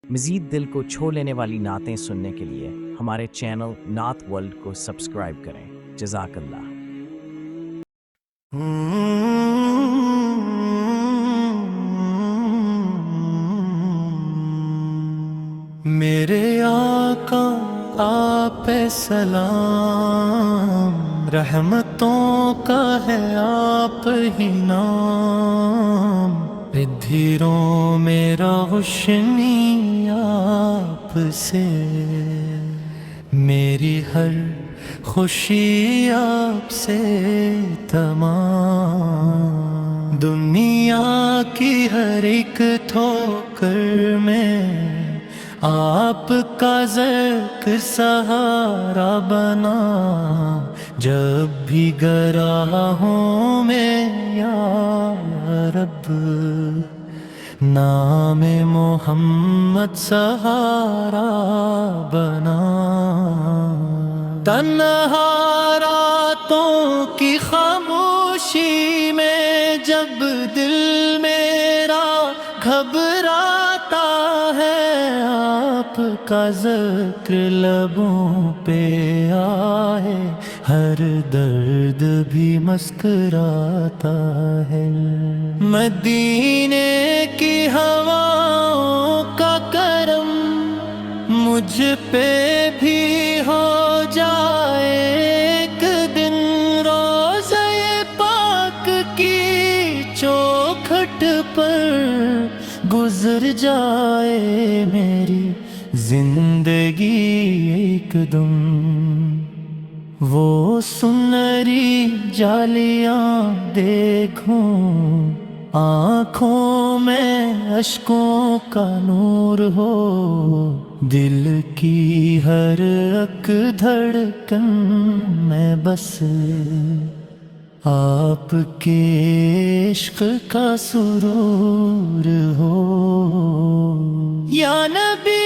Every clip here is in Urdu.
مزید دل کو چھو لینے والی نعتیں سننے کے لیے ہمارے چینل نعت ورلڈ کو سبسکرائب کریں۔ جزاک اللہ۔ میرے آقا آپ سلام، رحمتوں کا ہے آپ ہی نام، ردھیروں میرا روشنی آپ سے، میری ہر خوشی آپ سے تمام، دنیا کی ہر ایک ٹھوکر میں آپ کا ذکر سہارا بنا، جب بھی گرا ہوں میں یا رب، نام محمد سہارا بنا، تنہا راتوں کی خاموشی میں جب دل میرا گھبراتا ہے، آپ کا ذکر لبوں پہ آئے، ہر درد بھی مسکراتا ہے، مدینے کی ہواؤں کا کرم مجھ پہ بھی ہو جائے، ایک دن روضہ پاک کی چوکھٹ پر گزر جائے میری زندگی ایک دم، وہ سنہری جالیاں دیکھوں، آنکھوں میں اشکوں کا نور ہو، دل کی ہر اک دھڑکن میں بس آپ کے عشق کا سرور ہو، یا نبی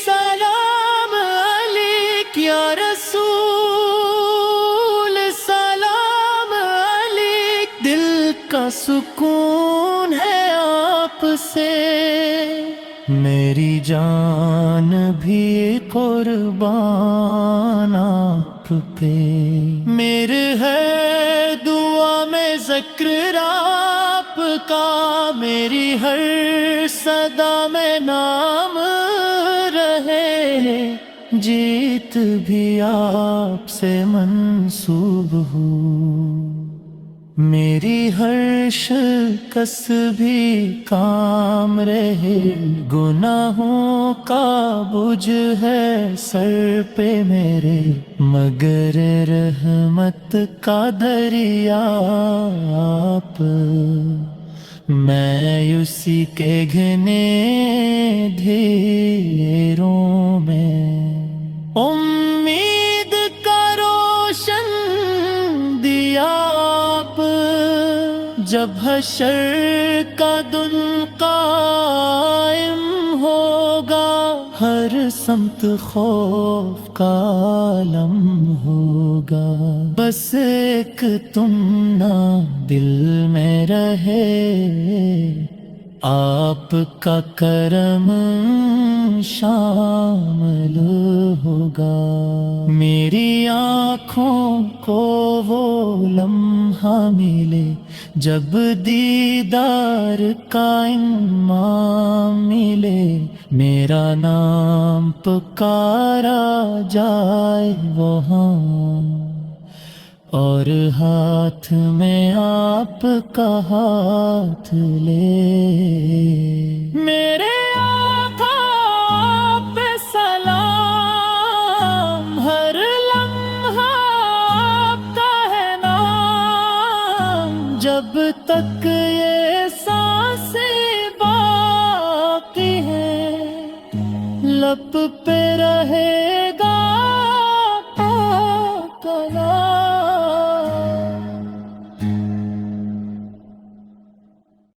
سلام علیک، یا رسول سلام علیک، دل کا سکون ہے آپ سے، میری جان بھی قربان آپ پہ، میرے ہے دعا میں ذکر آپ کا، میری ہر صدا میں نام رہے، جیت بھی آپ سے منسوب ہو، میری ہر شکست بھی کام رہے، گناہوں کا بوجھ ہے سر پہ میرے، مگر رحمت کا دریا آپ، میں اسی کے گھنے ڈھیروں میں، امید کا روشن دیا آپ، جب حشر کا دن قائم ہوگا، ہر سمت خوف کا عالم ہوگا، بس ایک تم نہ دل میں رہے، آپ کا کرم شامل ہوگا، میری آنکھوں کو وہ لمحہ ملے جب دیدار کا امام ملے، میرا نام پکارا جائے وہاں، اور ہاتھ میں آپ کا ہاتھ لے، میرے آقا آپ پہ سلام، ہر لمحہ آپ کا ہے نام، جب تک یہ سانسیں باقی ہیں، لب پہ رہے